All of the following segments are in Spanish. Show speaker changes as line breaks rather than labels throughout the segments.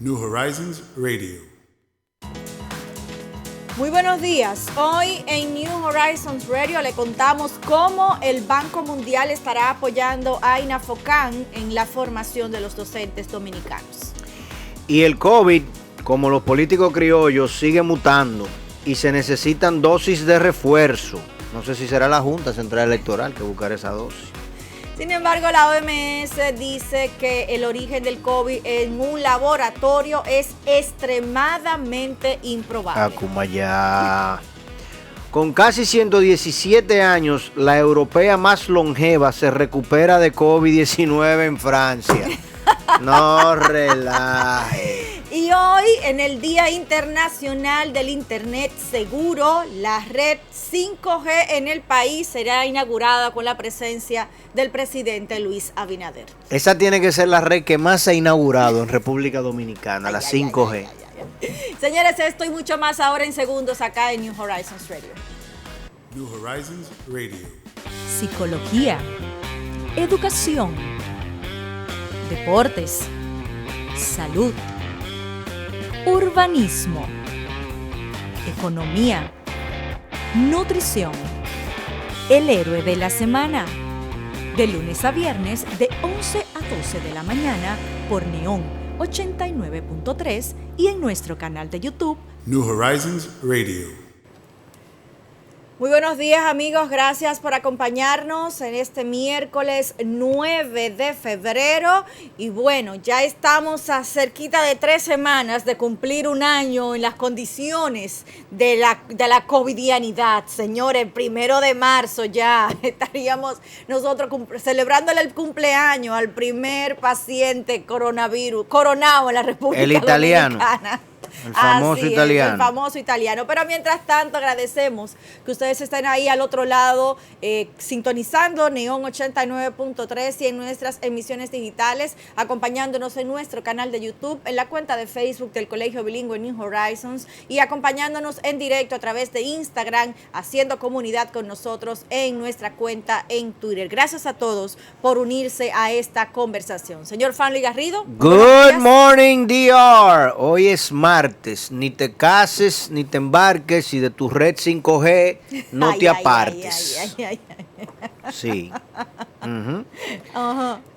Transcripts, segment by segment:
New Horizons Radio.
Muy buenos días. Hoy en New Horizons Radio le contamos cómo el Banco Mundial estará apoyando a INAFOCAN en la formación de los docentes dominicanos.
Y el COVID, como los políticos criollos, sigue mutando y se necesitan dosis de refuerzo. No sé si será la Junta Central Electoral que buscará esa dosis.
Sin embargo, la OMS dice que el origen del COVID en un laboratorio es extremadamente improbable.
Acumaya. Con casi 117 años, la europea más longeva se recupera de COVID-19 en Francia. No relaje.
Y hoy, en el Día Internacional del Internet Seguro, la red 5G en el país será inaugurada con la presencia del presidente Luis Abinader.
Esa tiene que ser la red que más se ha inaugurado en República Dominicana, la 5G.
Señores, esto y mucho más ahora en segundos acá en New Horizons Radio.
New Horizons Radio.
Psicología, educación, deportes, salud, urbanismo, economía, nutrición. El héroe de la semana. De lunes a viernes de 11 a 12 de la mañana por Neón 89.3 y en nuestro canal de YouTube
New Horizons Radio.
Muy buenos días, amigos, gracias por acompañarnos en este miércoles 9 de febrero y bueno, ya estamos a cerquita de 3 semanas de cumplir un año en las condiciones de la covidianidad. Señores, 1 de marzo ya estaríamos nosotros celebrándole el cumpleaños al primer paciente coronavirus, coronado en la República Dominicana.
El famoso italiano.
El famoso italiano. Pero mientras tanto agradecemos que ustedes estén ahí al otro lado sintonizando Neón 89.3 y en nuestras emisiones digitales, acompañándonos en nuestro canal de YouTube, en la cuenta de Facebook del Colegio Bilingüe New Horizons y acompañándonos en directo a través de Instagram, haciendo comunidad con nosotros en nuestra cuenta en Twitter. Gracias a todos por unirse a esta conversación. Señor Fanly Garrido.
Good morning, DR. Hoy es martes. Ni te cases, ni te embarques y de tu red 5G no te apartes. Sí.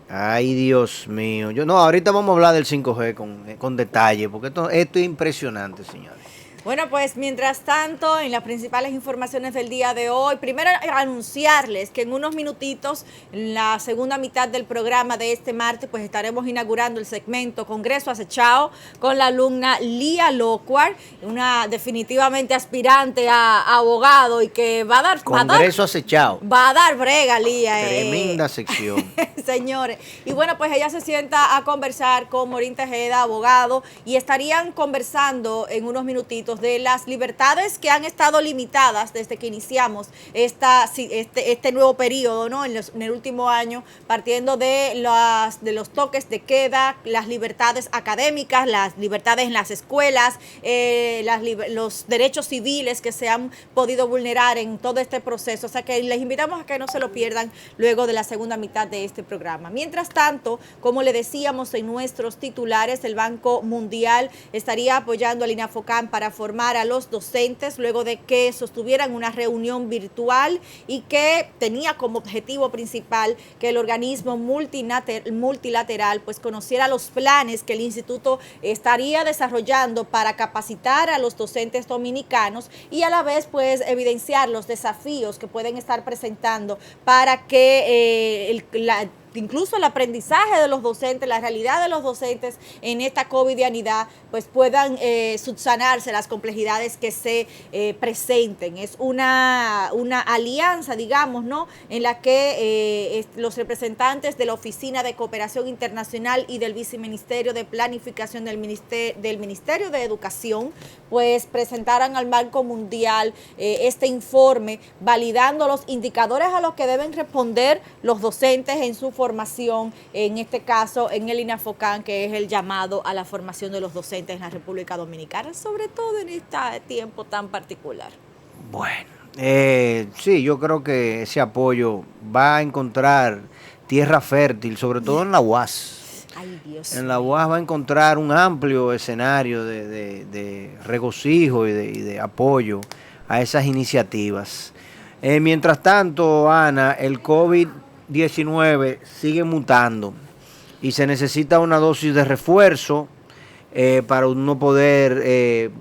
Ay, Dios mío. Ahorita vamos a hablar del 5G con detalle, porque esto es impresionante, señores.
Bueno, pues mientras tanto, en las principales informaciones del día de hoy, primero anunciarles que en unos minutitos, en la segunda mitad del programa de este martes, pues estaremos inaugurando el segmento Congreso Acechado con la alumna Lía Locuar, una definitivamente aspirante a abogado y que va a dar...
Congreso Acechado.
Va a dar brega, Lía.
Tremenda sección.
Señores. Y bueno, pues ella se sienta a conversar con Morín Tejeda, abogado, y estarían conversando en unos minutitos de las libertades que han estado limitadas desde que iniciamos este nuevo periodo, ¿no? En el último año, partiendo de los toques de queda, las libertades académicas, las libertades en las escuelas, los derechos civiles que se han podido vulnerar en todo este proceso. O sea que les invitamos a que no se lo pierdan luego de la segunda mitad de este programa. Mientras tanto, como le decíamos en nuestros titulares, el Banco Mundial estaría apoyando al INAFOCAN para formar a los docentes luego de que sostuvieran una reunión virtual y que tenía como objetivo principal que el organismo multilateral pues conociera los planes que el instituto estaría desarrollando para capacitar a los docentes dominicanos y a la vez pues evidenciar los desafíos que pueden estar presentando para que incluso el aprendizaje de los docentes, la realidad de los docentes en esta covidianidad, pues puedan subsanarse las complejidades que se presenten. Es una alianza, digamos, ¿no? En la que los representantes de la Oficina de Cooperación Internacional y del Viceministerio de Planificación del Ministerio de Educación, pues presentaran al Banco Mundial este informe validando los indicadores a los que deben responder los docentes en su formación, en este caso en el INAFOCAN, que es el llamado a la formación de los docentes en la República Dominicana, sobre todo en este tiempo tan particular.
Bueno, sí, yo creo que ese apoyo va a encontrar tierra fértil, sobre todo en la UAS.
Ay, Dios
En la
mío.
UAS va a encontrar un amplio escenario de regocijo y de apoyo a esas iniciativas. Mientras tanto, Ana, el COVID-19 sigue mutando y se necesita una dosis de refuerzo para uno poder,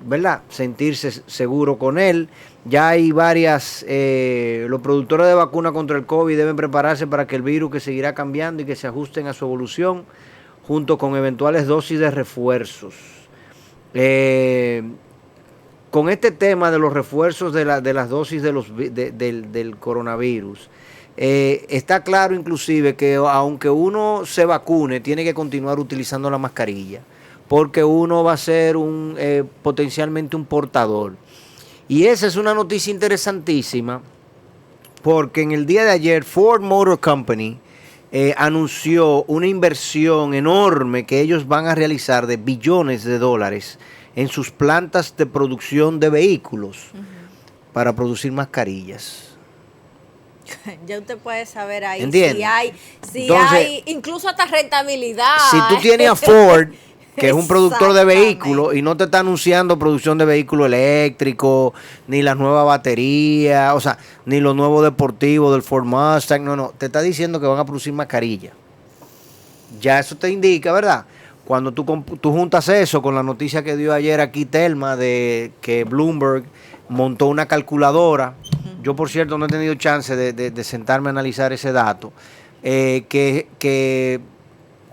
¿verdad?, sentirse seguro con él. Ya hay varias, los productores de vacuna contra el COVID deben prepararse para que el virus que seguirá cambiando y que se ajusten a su evolución junto con eventuales dosis de refuerzos. Con este tema de los refuerzos de las dosis del coronavirus, está claro inclusive que aunque uno se vacune, tiene que continuar utilizando la mascarilla, porque uno va a ser potencialmente un portador. Y esa es una noticia interesantísima, porque en el día de ayer Ford Motor Company anunció una inversión enorme que ellos van a realizar de billones de dólares en sus plantas de producción de vehículos para producir mascarillas.
Ya usted puede saber ahí
¿Entiendes?
si
Entonces,
hay incluso hasta rentabilidad.
Si tú tienes a Ford, que es un productor de
Exactamente.
vehículos, y no te está anunciando producción de vehículos eléctricos, ni las nuevas baterías, o sea, ni los nuevos deportivos del Ford Mustang, no, te está diciendo que van a producir mascarillas. Ya eso te indica, ¿verdad? Cuando tú juntas eso con la noticia que dio ayer aquí Telma de que Bloomberg montó una calculadora, yo por cierto no he tenido chance de sentarme a analizar ese dato, que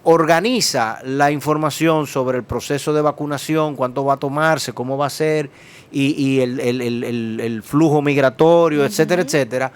organiza la información sobre el proceso de vacunación, cuánto va a tomarse, cómo va a ser, y el flujo migratorio, etcétera, etcétera.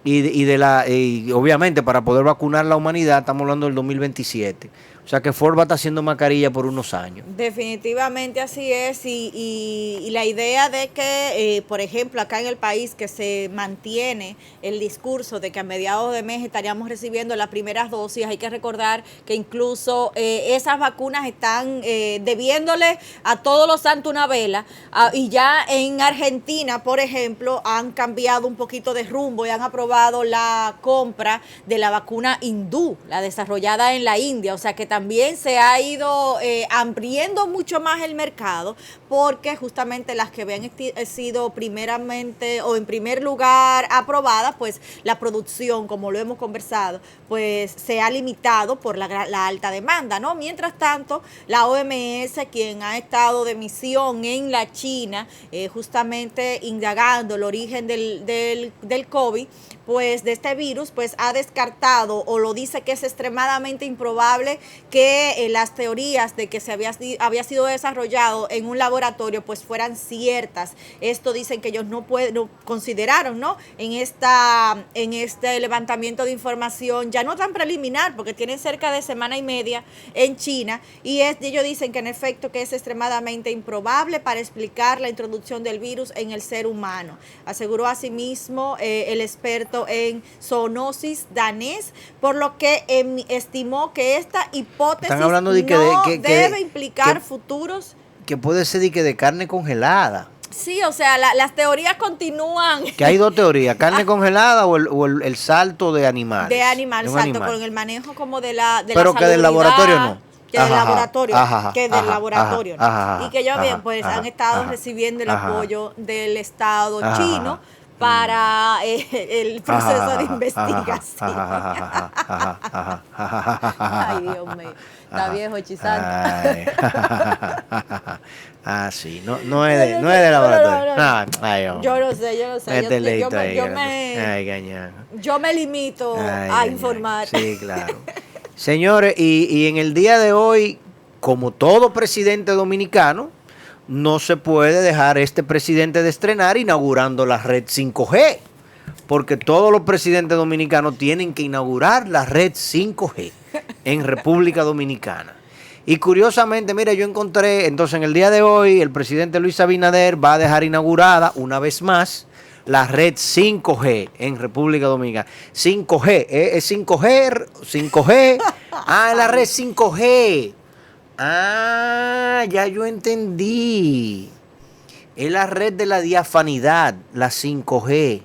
Y obviamente para poder vacunar la humanidad estamos hablando del 2027. O sea que Ford va a estar haciendo mascarilla por unos años.
Definitivamente así es, y la idea de que, por ejemplo, acá en el país que se mantiene el discurso de que a mediados de mes estaríamos recibiendo las primeras dosis, hay que recordar que incluso esas vacunas están debiéndole a todos los santos una vela, y ya en Argentina, por ejemplo, han cambiado un poquito de rumbo y han aprobado la compra de la vacuna hindú, la desarrollada en la India, o sea que también se ha ido ampliando mucho más el mercado, porque justamente las que habían sido primeramente o en primer lugar aprobadas, pues la producción, como lo hemos conversado, pues se ha limitado por la alta demanda, ¿no? Mientras tanto, la OMS, quien ha estado de misión en la China, justamente indagando el origen del COVID, pues de este virus, pues ha descartado o lo dice que es extremadamente improbable que las teorías de que se había sido desarrollado en un laboratorio pues fueran ciertas. Esto dicen que ellos no consideraron, ¿no? En este levantamiento de información, ya no tan preliminar, porque tienen cerca de semana y media en China, y ellos dicen que en efecto que es extremadamente improbable para explicar la introducción del virus en el ser humano. Aseguró asimismo el experto en zoonosis danés, por lo que estimó que esta hipótesis
Están hablando de
debe implicar futuros.
Que puede ser de carne congelada.
Sí, o sea, las teorías continúan.
Que hay dos teorías, carne congelada o el salto de animales.
De animal,
un
exacto,
animal.
con el manejo como de la
Pero que del laboratorio no.
Que del laboratorio,
Ajá,
laboratorio.
ajá,
Y que ellos bien, pues han estado recibiendo el apoyo del Estado chino para el proceso de investigación. Ay, Dios mío. Está viejo, Chisante.
Sí, no es de laboratorio.
No. Yo lo sé. Yo me limito a informar.
Sí, claro. Señores, y en el día de hoy, como todo presidente dominicano, no se puede dejar este presidente de estrenar inaugurando la red 5G, porque todos los presidentes dominicanos tienen que inaugurar la red 5G en República Dominicana. Y curiosamente, mira, yo encontré, entonces en el día de hoy, el presidente Luis Abinader va a dejar inaugurada una vez más la red 5G en República Dominicana. 5G, es 5G, la red 5G. Ya yo entendí. Es la red de la diafanidad, la 5G.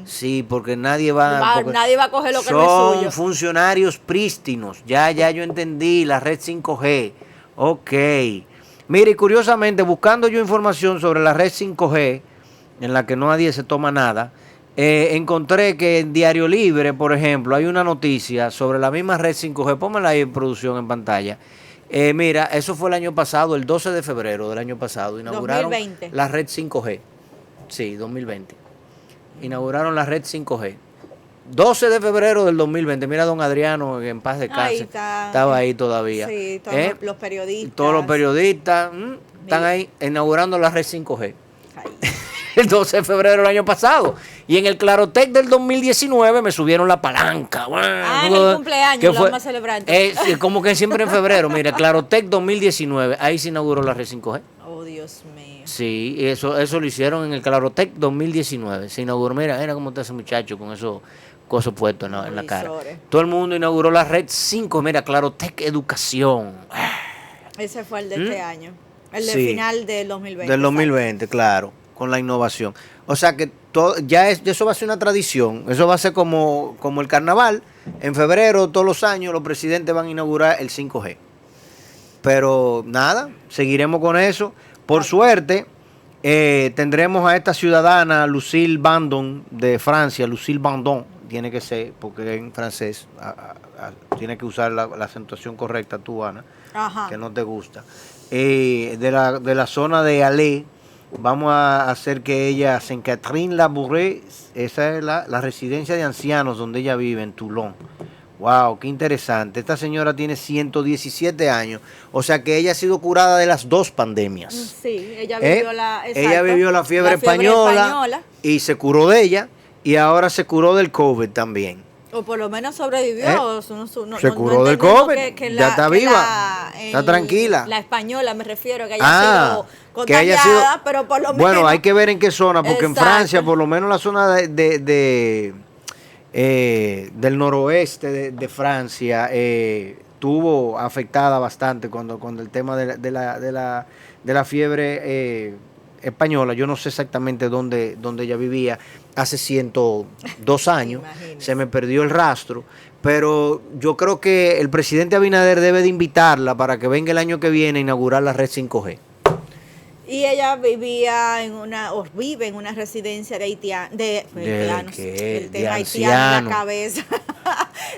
Sí, porque nadie va... porque
Nadie va a coger lo que no es
son
suyo.
funcionarios prístinos. Ya yo entendí, la red 5G. Ok. Mire, y curiosamente, buscando yo información sobre la red 5G, en la que nadie se toma nada, encontré que en Diario Libre, por ejemplo, hay una noticia sobre la misma red 5G. Pónmela ahí en producción, en pantalla. Mira, eso fue el año pasado, el 12 de febrero del año pasado. Inauguraron
2020.
la red 5G. Sí, 2020. Inauguraron la red 5G. 12 de febrero del 2020. Mira, don Adriano, en paz
Ahí
descanse.
está.
Estaba ahí todavía.
Sí, todos los periodistas.
Todos los periodistas están ahí inaugurando la red 5G.
Ahí.
El 12 de febrero del año pasado. Y en el Clarotec del 2019 me subieron la palanca.
En el cumpleaños lo vamos a celebrar.
Sí, como que siempre en febrero. Mira, Clarotec 2019. Ahí se inauguró la red 5G.
Oh, Dios mío.
Sí, eso lo hicieron en el Clarotec 2019. Se inauguró. Mira cómo está ese muchacho con esos cosas puestos en la cara. Todo el mundo inauguró la red 5. Mira, Clarotec Educación.
Ese fue el de este año. El de
Sí.
final del 2020.
Del 2020, claro, con la innovación. O sea que eso va a ser una tradición. Eso va a ser como el carnaval. En febrero, todos los años, los presidentes van a inaugurar el 5G. Pero nada, seguiremos con eso. Por suerte, tendremos a esta ciudadana, Lucille Bandon, de Francia. Lucille Bandon, tiene que ser, porque en francés tiene que usar la acentuación correcta, tú, Ana,
Ajá.
que no te gusta. De la zona de Alais, vamos a hacer que ella, Saint-Catherine-la-Bourrée, esa es la residencia de ancianos donde ella vive, en Toulon. Wow, qué interesante. Esta señora tiene 117 años, o sea que ella ha sido curada de las dos pandemias.
Sí, ella vivió
Ella vivió la fiebre española y se curó de ella, y ahora se curó del COVID también.
O por lo menos sobrevivió.
Se curó del COVID, ya está viva, está tranquila.
La española, me refiero, que haya sido
que haya
contagiada,
sido,
pero por lo menos...
Bueno, hay que ver en qué zona, porque
Exacto.
en Francia, por lo menos la zona del noroeste de Francia, estuvo afectada bastante cuando el tema de la fiebre española. Yo no sé exactamente dónde ella vivía hace 102 años.
Imagínese.
Se me perdió el rastro. Pero yo creo que el presidente Abinader debe de invitarla para que venga el año que viene a inaugurar la red 5G.
Y ella vivía vive en una residencia de haitianos, de haitianos en la cabeza,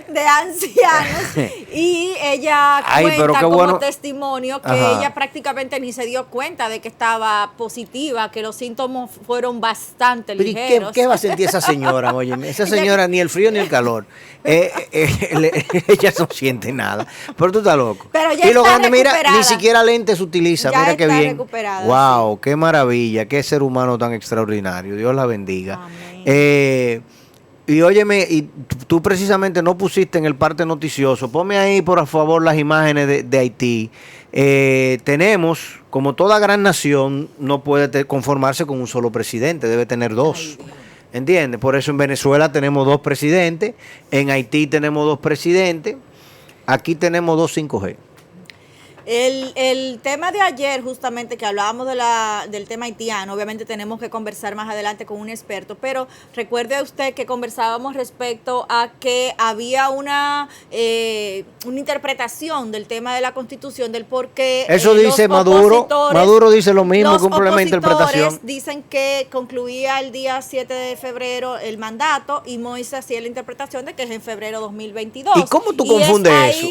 de ancianos. Y ella cuenta como testimonio que ella prácticamente ni se dio cuenta de que estaba positiva, que los síntomas fueron bastante ligeros.
¿Qué va a sentir esa señora? Oye, esa señora ni el frío ni el calor. Ella no siente nada. Pero tú estás loco.
Pero ya
y lo
está
grande, mira,
recuperada.
ni siquiera lentes utiliza.
Ya
mira qué
está
bien.
recuperada,
Wow, qué maravilla, qué ser humano tan extraordinario. Dios la bendiga.
Amén.
Y óyeme, y tú precisamente no pusiste en el parte noticioso. Ponme ahí, por favor, las imágenes de Haití. Tenemos, como toda gran nación, no puede conformarse con un solo presidente, debe tener dos. ¿Entiendes? Por eso en Venezuela tenemos dos presidentes, en Haití tenemos dos presidentes, aquí tenemos dos 5G.
El tema de ayer, justamente, que hablábamos del tema haitiano, obviamente tenemos que conversar más adelante con un experto, pero recuerde usted que conversábamos respecto a que había una interpretación del tema de la Constitución, del por qué
eso dice Maduro. Maduro dice lo mismo, que un problema de interpretación.
Dicen que concluía el día 7 de febrero el mandato y Moisés hacía la interpretación de que es en febrero 2022.
¿Y cómo tú confundes eso?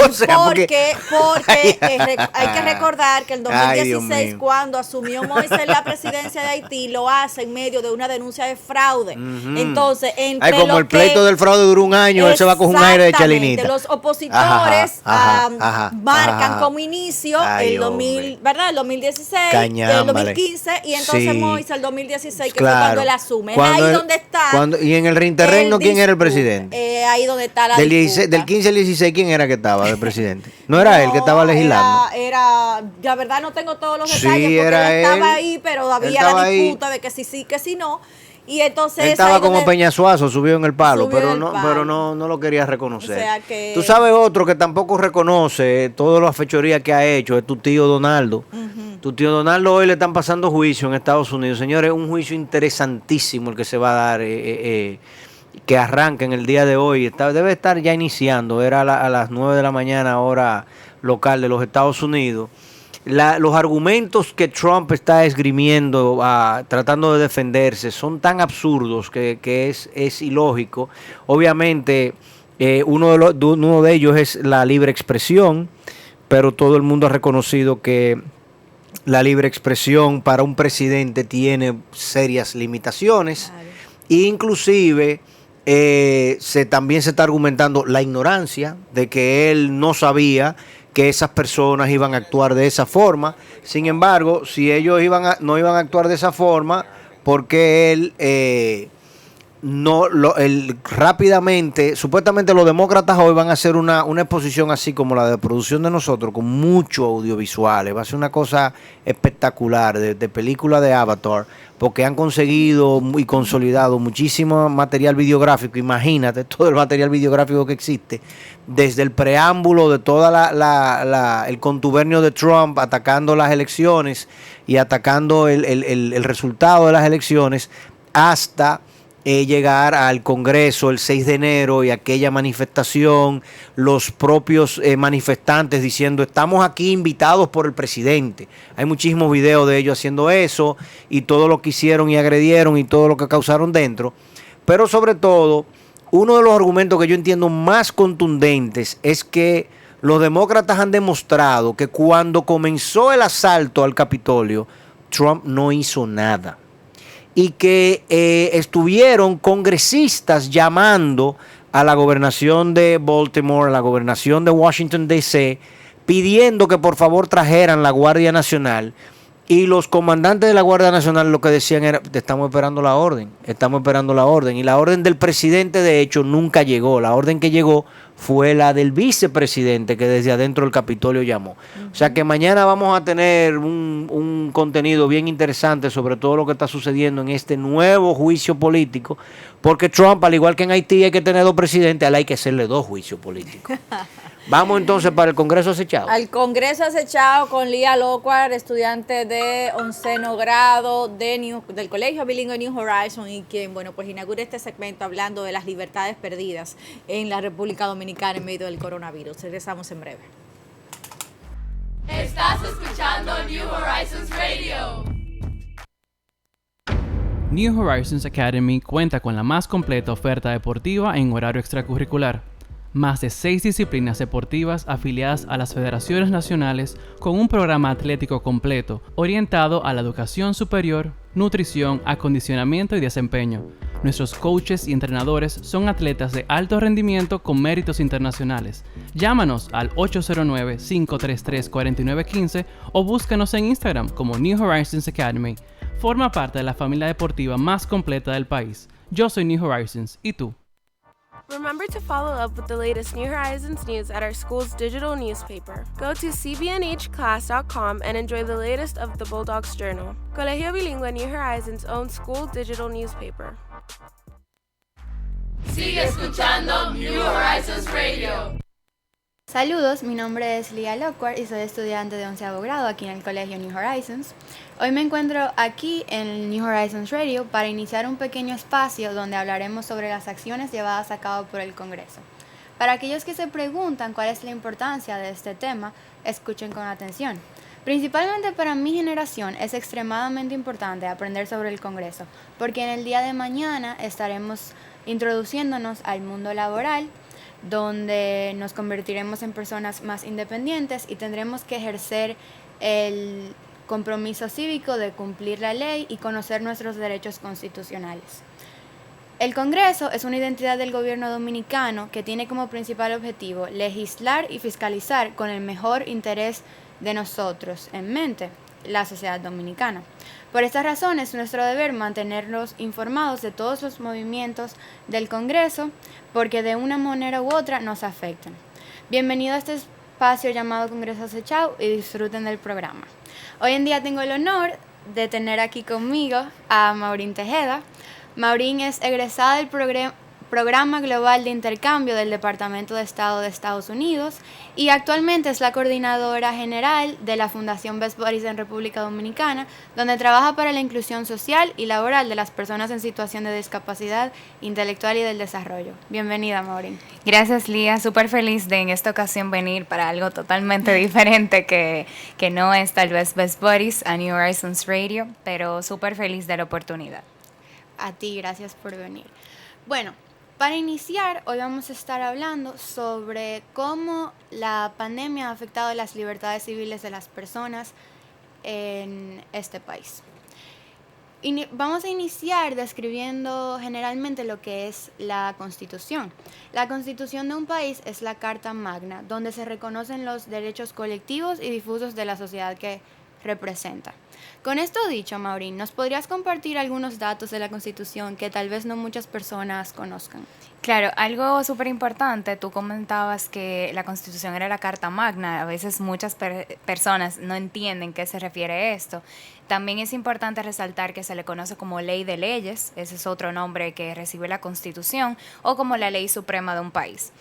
O sea, porque hay que recordar que en 2016, cuando asumió Moisés la presidencia de Haití, lo hace en medio de una denuncia de fraude. Entonces, entre
como el pleito del fraude duró un año, él se va con un aire de chalinita.
Los opositores marcan como inicio el 2016, el 2015, y entonces Moisés el 2016, que fue cuando él asume. Es ahí donde está.
Y en el reinterregno, ¿quién era el presidente?
Ahí donde está la
del 15 al 16, ¿quién era que estaba de presidente? No era él que estaba legislando.
La verdad no tengo todos los detalles, porque
era
él estaba
él.
ahí, pero había la disputa de que sí, que sí no. Y entonces
él estaba como Peñasuazo, subió en el palo, pero no lo quería reconocer.
O sea que...
Tú sabes otro que tampoco reconoce todas las fechorías que ha hecho, es tu tío Donaldo. Tu tío Donaldo hoy le están pasando juicio en Estados Unidos. Señores, un juicio interesantísimo el que se va a dar, que arranca en el día de hoy. Debe estar ya iniciando, era a las 9 de la mañana, hora local de los Estados Unidos. Los argumentos que Trump está esgrimiendo, tratando de defenderse, son tan absurdos que es ilógico. Obviamente, uno de ellos es la libre expresión, pero todo el mundo ha reconocido que la libre expresión para un presidente tiene serias limitaciones. Claro. Inclusive también se está argumentando la ignorancia de que él no sabía que esas personas iban a actuar de esa forma. Sin embargo, si ellos no iban a actuar de esa forma, porque él rápidamente, supuestamente los demócratas hoy van a hacer una exposición así como la de producción de nosotros, con mucho audiovisuales, va a ser una cosa espectacular, de película de Avatar, porque han conseguido y consolidado muchísimo material videográfico. Imagínate todo el material videográfico que existe, desde el preámbulo de toda el contubernio de Trump atacando las elecciones y atacando el resultado de las elecciones, hasta llegar al Congreso el 6 de enero y aquella manifestación, los propios manifestantes diciendo estamos aquí invitados por el presidente. Hay muchísimos videos de ellos haciendo eso y todo lo que hicieron y agredieron y todo lo que causaron dentro. Pero sobre todo, uno de los argumentos que yo entiendo más contundentes es que los demócratas han demostrado que cuando comenzó el asalto al Capitolio, Trump no hizo nada. Y que estuvieron congresistas llamando a la gobernación de Baltimore, a la gobernación de Washington, D.C., pidiendo que por favor trajeran la Guardia Nacional. Y los comandantes de la Guardia Nacional lo que decían era, estamos esperando la orden. Y la orden del presidente, de hecho, nunca llegó. La orden que llegó fue la del vicepresidente, que desde adentro del Capitolio llamó. O sea que mañana vamos a tener un contenido bien interesante sobre todo lo que está sucediendo en este nuevo juicio político, porque Trump, al igual que en Haití hay que tener 2 presidentes, a él hay que hacerle 2 juicios políticos. Vamos entonces para el Congreso acechado.
Al Congreso acechado con Lía Locuar, estudiante de 11º grado del Colegio Bilingüe New Horizons, y quien, bueno, pues inaugura este segmento hablando de las libertades perdidas en la República Dominicana en medio del coronavirus. Regresamos en breve.
Estás escuchando New Horizons Radio.
New Horizons Academy cuenta con la más completa oferta deportiva en horario extracurricular. Más de 6 disciplinas deportivas afiliadas a las federaciones nacionales con un programa atlético completo orientado a la educación superior, nutrición, acondicionamiento y desempeño. Nuestros coaches y entrenadores son atletas de alto rendimiento con méritos internacionales. Llámanos al 809-533-4915 o búscanos en Instagram como New Horizons Academy. Forma parte de la familia deportiva más completa del país. Yo soy New Horizons, ¿y tú?
Remember to follow up with the latest New Horizons news at our school's digital newspaper. Go to cbnhclass.com and enjoy the latest of the Bulldogs Journal, Colegio Bilingüe New Horizons' own school digital newspaper.
Sigue escuchando New Horizons Radio.
Saludos, mi nombre es Lía Locuar y soy estudiante de 11º grado aquí en el Colegio New Horizons. Hoy me encuentro aquí en el New Horizons Radio para iniciar un pequeño espacio donde hablaremos sobre las acciones llevadas a cabo por el Congreso. Para aquellos que se preguntan cuál es la importancia de este tema, escuchen con atención. Principalmente para mi generación es extremadamente importante aprender sobre el Congreso, porque en el día de mañana estaremos introduciéndonos al mundo laboral, donde nos convertiremos en personas más independientes y tendremos que ejercer el compromiso cívico de cumplir la ley y conocer nuestros derechos constitucionales. El Congreso es una identidad del gobierno dominicano que tiene como principal objetivo legislar y fiscalizar con el mejor interés de nosotros en mente, la sociedad dominicana. Por estas razones, es nuestro deber mantenerlos informados de todos los movimientos del Congreso, porque de una manera u otra nos afectan. Bienvenido a este espacio llamado Congreso Acechado y disfruten del programa. Hoy en día tengo el honor de tener aquí conmigo a Maurín Tejeda. Maurín es egresada del Programa Global de Intercambio del Departamento de Estado de Estados Unidos y actualmente es la coordinadora general de la Fundación Best Buddies en República Dominicana, donde trabaja para la inclusión social y laboral de las personas en situación de discapacidad intelectual y del desarrollo. Bienvenida, Maureen.
Gracias, Lía. Súper feliz de en esta ocasión venir para algo totalmente diferente que no es tal vez Best Buddies a New Horizons Radio, pero súper feliz de la oportunidad.
A ti, gracias por venir. Bueno, para iniciar, hoy vamos a estar hablando sobre cómo la pandemia ha afectado las libertades civiles de las personas en este país. Vamos a iniciar describiendo generalmente lo que es la Constitución. La Constitución de un país es la Carta Magna, donde se reconocen los derechos colectivos y difusos de la sociedad que representa. Con esto dicho, Maureen, ¿nos podrías compartir algunos datos de la Constitución que tal vez no muchas personas conozcan?
Claro, algo súper importante, tú comentabas que la Constitución era la Carta Magna, a veces muchas personas no entienden qué se refiere esto. También es importante resaltar que se le conoce como Ley de Leyes, ese es otro nombre que recibe la Constitución, o como la Ley Suprema de un país.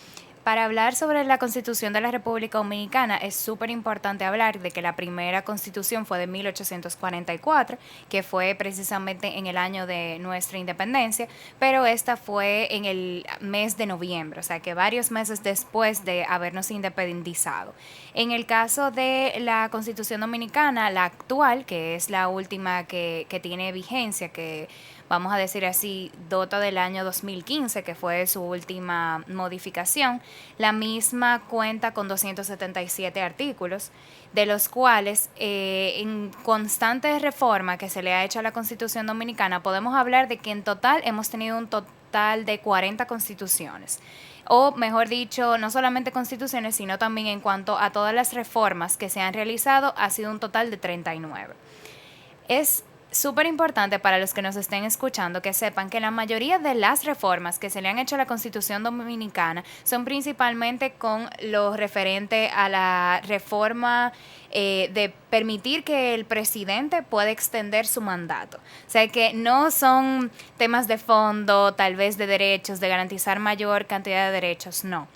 Para hablar sobre la Constitución de la República Dominicana es súper importante hablar de que la primera Constitución fue de 1844, que fue precisamente en el año de nuestra independencia, pero esta fue en el mes de noviembre, o sea que varios meses después de habernos independizado. En el caso de la Constitución Dominicana, la actual, que es la última que tiene vigencia, que vamos a decir así, dota del año 2015, que fue su última modificación. La misma cuenta con 277 artículos, de los cuales en constante reforma que se le ha hecho a la Constitución Dominicana, podemos hablar de que en total hemos tenido un total de 40 constituciones. O mejor dicho, no solamente constituciones, sino también en cuanto a todas las reformas que se han realizado, ha sido un total de 39. Es súper importante para los que nos estén escuchando que sepan que la mayoría de las reformas que se le han hecho a la Constitución Dominicana son principalmente con lo referente a la reforma de permitir que el presidente pueda extender su mandato. O sea que no son temas de fondo, tal vez de derechos, de garantizar mayor cantidad de derechos, no.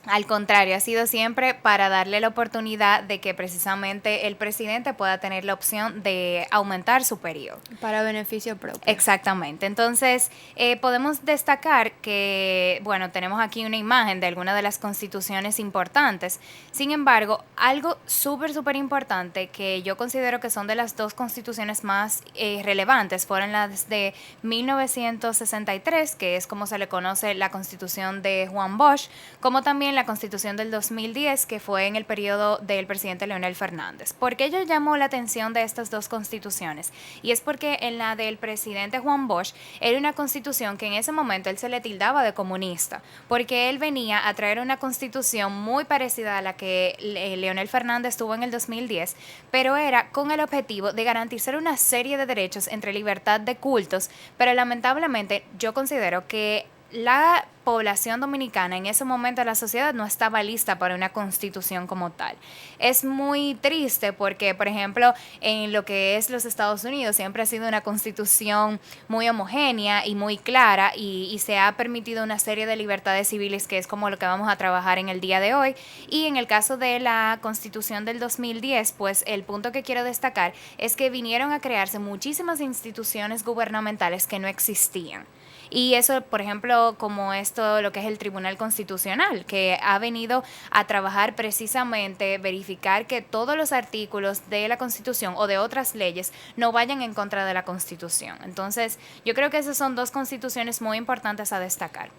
Al contrario, ha sido siempre para darle la oportunidad de que precisamente el presidente pueda tener la opción de aumentar su periodo.
Para beneficio propio.
Exactamente. Entonces, podemos destacar que, bueno, tenemos aquí una imagen de algunas de las constituciones importantes. Sin embargo, algo súper importante que yo considero que son de las dos constituciones más relevantes fueron las de 1963, que es como se le conoce la Constitución de Juan Bosch, como también la Constitución del 2010, que fue en el periodo del presidente Leonel Fernández. ¿Por qué yo llamo la atención de estas dos constituciones? Y es porque en la del presidente Juan Bosch era una constitución que en ese momento él se le tildaba de comunista, porque él venía a traer una constitución muy parecida a la que Leonel Fernández tuvo en el 2010, pero era con el objetivo de garantizar una serie de derechos entre libertad de cultos, pero lamentablemente yo considero que la población dominicana en ese momento de la sociedad no estaba lista para una constitución como tal. Es muy triste porque, por ejemplo, en lo que es los Estados Unidos siempre ha sido una constitución muy homogénea y muy clara y se ha permitido una serie de libertades civiles que es como lo que vamos a trabajar en el día de hoy. Y en el caso de la Constitución del 2010, pues el punto que quiero destacar es que vinieron a crearse muchísimas instituciones gubernamentales que no existían. Y eso, por ejemplo, como esto, lo que es el Tribunal Constitucional, que ha venido a trabajar precisamente, verificar que todos los artículos de la Constitución o de otras leyes no vayan en contra de la Constitución. Entonces, yo creo que esas son dos constituciones muy importantes a destacar.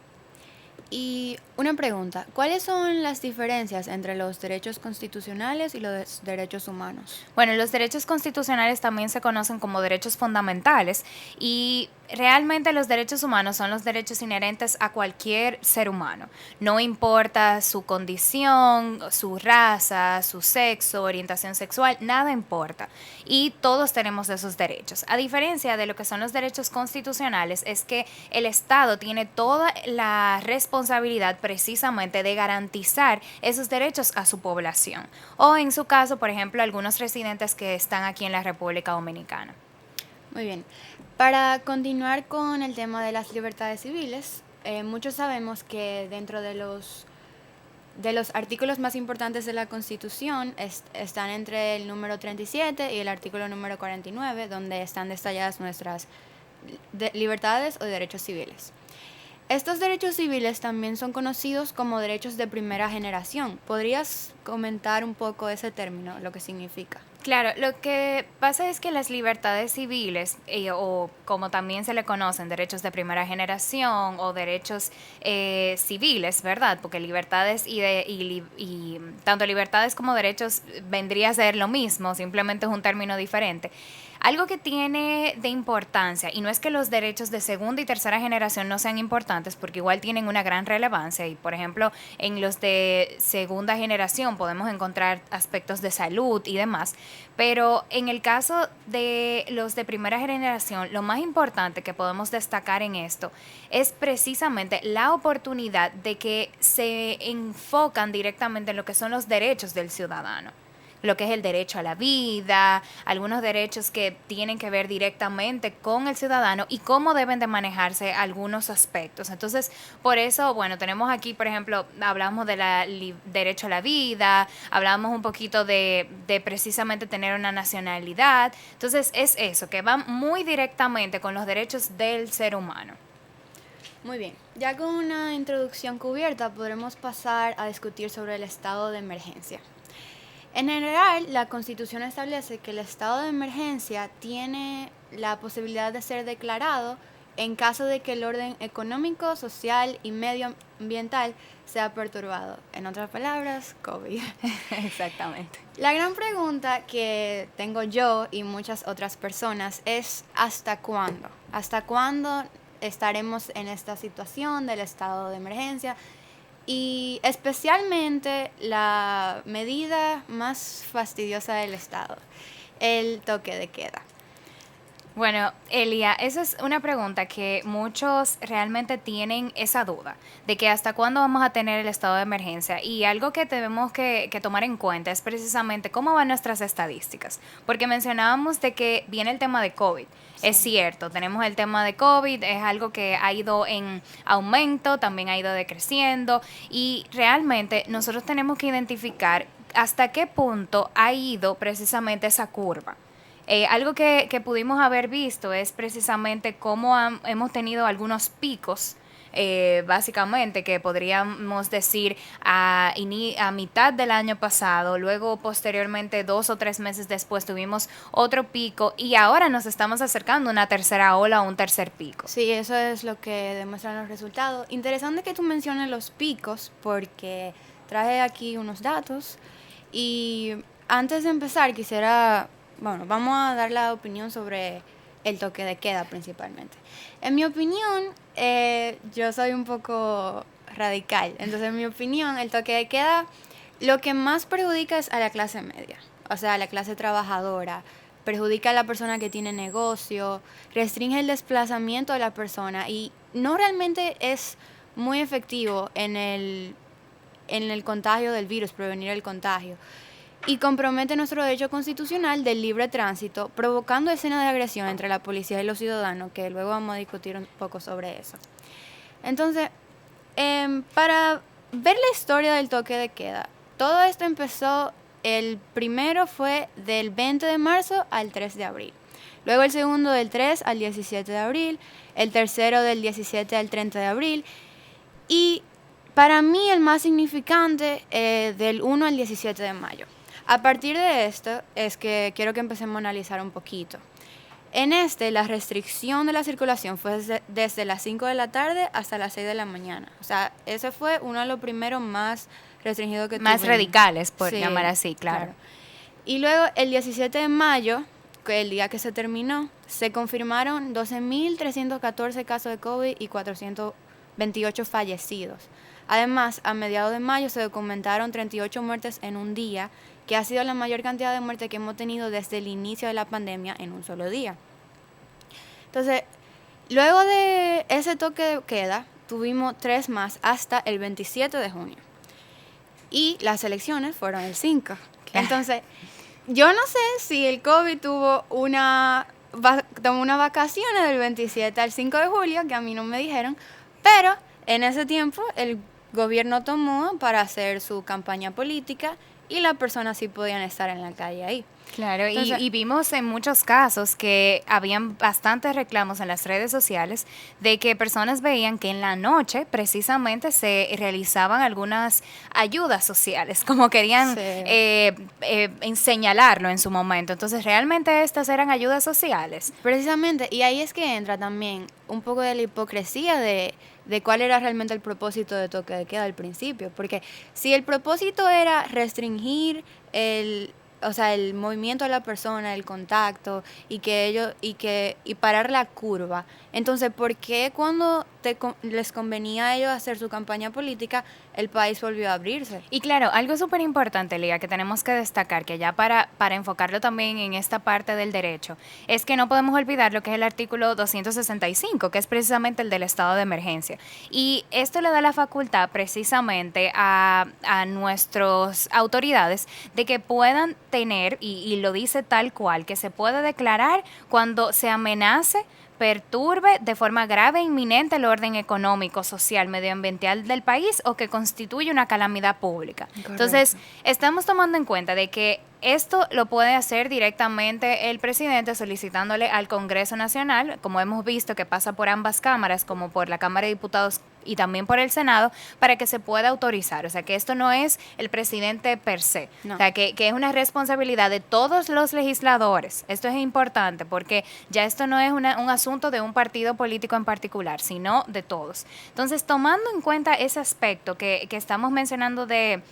Y una pregunta, ¿cuáles son las diferencias entre los derechos constitucionales y los derechos humanos?
Bueno, los derechos constitucionales también se conocen como derechos fundamentales y realmente los derechos humanos son los derechos inherentes a cualquier ser humano. No importa su condición, su raza, su sexo, orientación sexual, nada importa. Y todos tenemos esos derechos. A diferencia de lo que son los derechos constitucionales, es que el Estado tiene toda la responsabilidad precisamente de garantizar esos derechos a su población. O en su caso, por ejemplo, algunos residentes que están aquí en la República Dominicana.
Muy bien. Para continuar con el tema de las libertades civiles, muchos sabemos que dentro de los artículos más importantes de la Constitución están entre el número 37 y el artículo número 49, donde están detalladas nuestras libertades o derechos civiles. Estos derechos civiles también son conocidos como derechos de primera generación. ¿Podrías comentar un poco ese término, lo que significa?
Claro, lo que pasa es que las libertades civiles, o como también se le conocen, derechos de primera generación o derechos civiles, ¿verdad? Porque libertades y tanto libertades como derechos vendría a ser lo mismo, simplemente es un término diferente. Algo que tiene de importancia, y no es que los derechos de segunda y tercera generación no sean importantes, porque igual tienen una gran relevancia, y por ejemplo, en los de segunda generación podemos encontrar aspectos de salud y demás, pero en el caso de los de primera generación, lo más importante que podemos destacar en esto es precisamente la oportunidad de que se enfocan directamente en lo que son los derechos del ciudadano. Lo que es el derecho a la vida, algunos derechos que tienen que ver directamente con el ciudadano y cómo deben de manejarse algunos aspectos. Entonces, por eso, bueno, tenemos aquí, por ejemplo, hablamos de derecho a la vida, hablamos un poquito de precisamente tener una nacionalidad. Entonces, es eso, que va muy directamente con los derechos del ser humano.
Muy bien, ya con una introducción cubierta, podremos pasar a discutir sobre el estado de emergencia. En general, la Constitución establece que el estado de emergencia tiene la posibilidad de ser declarado en caso de que el orden económico, social y medioambiental sea perturbado. En otras palabras, COVID.
Exactamente.
La gran pregunta que tengo yo y muchas otras personas es ¿hasta cuándo? ¿Hasta cuándo estaremos en esta situación del estado de emergencia? Y especialmente la medida más fastidiosa del Estado, el toque de queda.
Bueno, Elia, esa es una pregunta que muchos realmente tienen esa duda, de que hasta cuándo vamos a tener el estado de emergencia. Y algo que tenemos que tomar en cuenta es precisamente cómo van nuestras estadísticas. Porque mencionábamos de que viene el tema de COVID. Sí. Es cierto, tenemos el tema de COVID, es algo que ha ido en aumento, también ha ido decreciendo. Y realmente nosotros tenemos que identificar hasta qué punto ha ido precisamente esa curva. Algo que pudimos haber visto es precisamente cómo hemos tenido algunos picos, básicamente, que podríamos decir a mitad del año pasado, luego posteriormente 2 o 3 meses después tuvimos otro pico y ahora nos estamos acercando a una tercera ola o un tercer pico.
Sí, eso es lo que demuestran los resultados. Interesante que tú menciones los picos porque traje aquí unos datos y antes de empezar vamos a dar la opinión sobre el toque de queda principalmente. En mi opinión, yo soy un poco radical. Entonces, en mi opinión, el toque de queda lo que más perjudica es a la clase media, o sea, a la clase trabajadora. Perjudica a la persona que tiene negocio, restringe el desplazamiento de la persona y no realmente es muy efectivo en el contagio del virus, prevenir el contagio. Y compromete nuestro derecho constitucional del libre tránsito, provocando escenas de agresión entre la policía y los ciudadanos, que luego vamos a discutir un poco sobre eso. Entonces, para ver la historia del toque de queda, todo esto empezó, el primero fue del 20 de marzo al 3 de abril. Luego el segundo del 3 al 17 de abril, el tercero del 17 al 30 de abril y para mí el más significante del 1 al 17 de mayo. A partir de esto es que quiero que empecemos a analizar un poquito. En la restricción de la circulación fue desde las 5 de la tarde hasta las 6 de la mañana. O sea, ese fue uno de los primeros más restringidos que tuvimos.
Más radicales, por llamar así, claro.
Y luego el 17 de mayo, que el día que se terminó, se confirmaron 12.314 casos de COVID y 428 fallecidos. Además, a mediados de mayo se documentaron 38 muertes en un día, que ha sido la mayor cantidad de muertes que hemos tenido desde el inicio de la pandemia en un solo día. Entonces, luego de ese toque de queda, tuvimos 3 más hasta el 27 de junio. Y las elecciones fueron el 5. Entonces, yo no sé si el COVID tomó unas vacaciones del 27 al 5 de julio, que a mí no me dijeron, pero en ese tiempo el gobierno tomó para hacer su campaña política y las personas sí podían estar en la calle ahí.
Claro,
Entonces,
y vimos en muchos casos que habían bastantes reclamos en las redes sociales de que personas veían que en la noche precisamente se realizaban algunas ayudas sociales, como querían señalarlo en su momento. Entonces, ¿realmente estas eran ayudas sociales?
precisamente, y ahí es que entra también un poco de la hipocresía de cuál era realmente el propósito de toque de queda al principio. Porque si el propósito era restringir el movimiento de la persona, el contacto y parar la curva, entonces ¿por qué cuando les convenía a ellos hacer su campaña política el país volvió a abrirse?
Y claro, algo súper importante, Lía, que tenemos que destacar, que ya para enfocarlo también en esta parte del derecho, es que no podemos olvidar lo que es el artículo 265, que es precisamente el del estado de emergencia. Y esto le da la facultad precisamente a nuestras autoridades de que puedan tener, y lo dice tal cual, que se puede declarar cuando se amenace, perturbe de forma grave e inminente el orden económico, social, medioambiental del país o que constituye una calamidad pública.
Correcto.
Entonces, estamos tomando en cuenta de que esto lo puede hacer directamente el presidente solicitándole al Congreso Nacional, como hemos visto que pasa por ambas cámaras, como por la Cámara de Diputados y también por el Senado, para que se pueda autorizar. O sea, que esto no es el presidente per se.
No.
O sea, que es una responsabilidad de todos los legisladores. Esto es importante porque ya esto no es un asunto de un partido político en particular, sino de todos. Entonces, tomando en cuenta ese aspecto que estamos mencionando de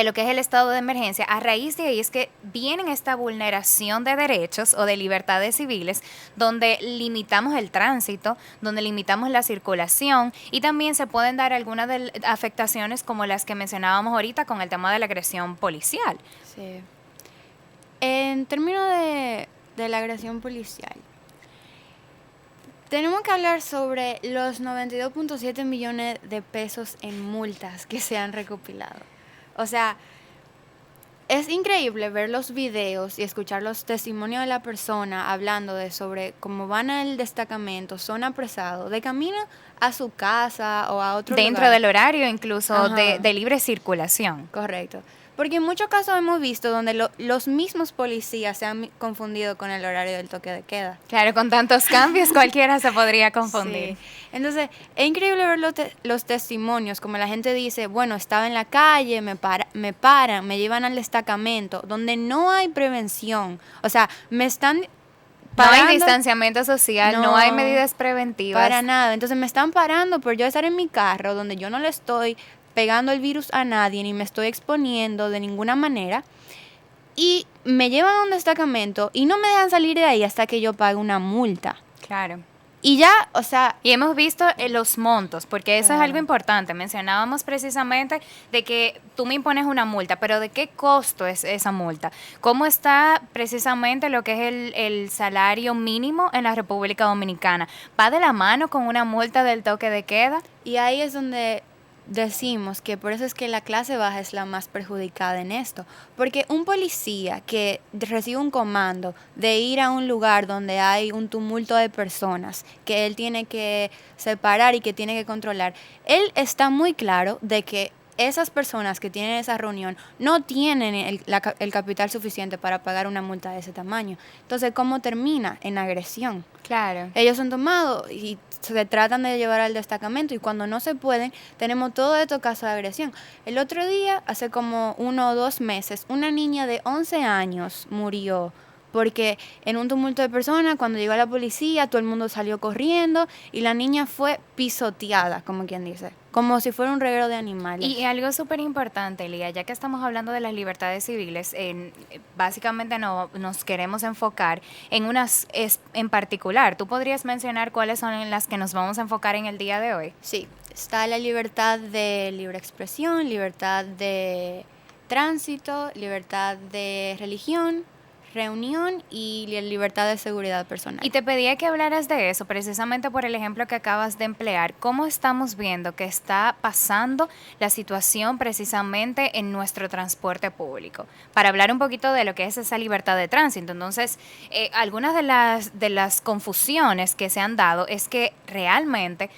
lo que es el estado de emergencia, a raíz de ahí es que viene esta vulneración de derechos o de libertades civiles, donde limitamos el tránsito, donde limitamos la circulación y también se pueden dar algunas afectaciones como las que mencionábamos ahorita con el tema de la agresión policial.
Sí. En términos de la agresión policial, tenemos que hablar sobre los 92.7 millones de pesos en multas que se han recopilado. O sea, es increíble ver los videos y escuchar los testimonios de la persona hablando sobre cómo van al destacamento, son apresados, de camino a su casa o a otro
Dentro
lugar.
del horario incluso de libre circulación.
Correcto. Porque en muchos casos hemos visto donde los mismos policías se han confundido con el horario del toque de queda.
Claro, con tantos cambios cualquiera se podría confundir.
Sí. Entonces, es increíble ver los testimonios, como la gente dice, bueno, estaba en la calle, me paran, me llevan al destacamento, donde no hay prevención. O sea, me están parando.
No hay distanciamiento social, no hay medidas preventivas.
Para nada. Entonces, me están parando por yo estar en mi carro, donde yo no le estoy pegando el virus a nadie, ni me estoy exponiendo de ninguna manera. Y me llevan a un destacamento y no me dejan salir de ahí hasta que yo pague una multa.
Claro.
Y ya, o sea...
Y hemos visto los montos, porque eso
Claro.
es algo importante. Mencionábamos precisamente de que tú me impones una multa, pero ¿de qué costo es esa multa? ¿Cómo está precisamente lo que es el salario mínimo en la República Dominicana? ¿Va de la mano con una multa del toque de queda?
Y ahí es donde decimos que por eso es que la clase baja es la más perjudicada en esto. Porque un policía que recibe un comando de ir a un lugar donde hay un tumulto de personas que él tiene que separar y que tiene que controlar, él está muy claro de que esas personas que tienen esa reunión no tienen el capital suficiente para pagar una multa de ese tamaño. Entonces, ¿cómo termina? En agresión.
Claro.
Ellos son tomados y se tratan de llevar al destacamento y cuando no se pueden, tenemos todo estos casos de agresión. El otro día, hace como 1 o 2 meses, una niña de 11 años murió porque en un tumulto de personas, cuando llegó la policía, todo el mundo salió corriendo y la niña fue pisoteada, como quien dice, como si fuera un reguero de animales.
Y algo súper importante, Lía, ya que estamos hablando de las libertades civiles, básicamente nos queremos enfocar en unas en particular. ¿Tú podrías mencionar cuáles son las que nos vamos a enfocar en el día de hoy?
Sí, está la libertad de libre expresión, libertad de tránsito, libertad de religión, reunión y libertad de seguridad personal.
Y te pedía que hablaras de eso, precisamente por el ejemplo que acabas de emplear. ¿Cómo estamos viendo que está pasando la situación precisamente en nuestro transporte público? Para hablar un poquito de lo que es esa libertad de tránsito. Entonces, algunas de las confusiones que se han dado es que realmente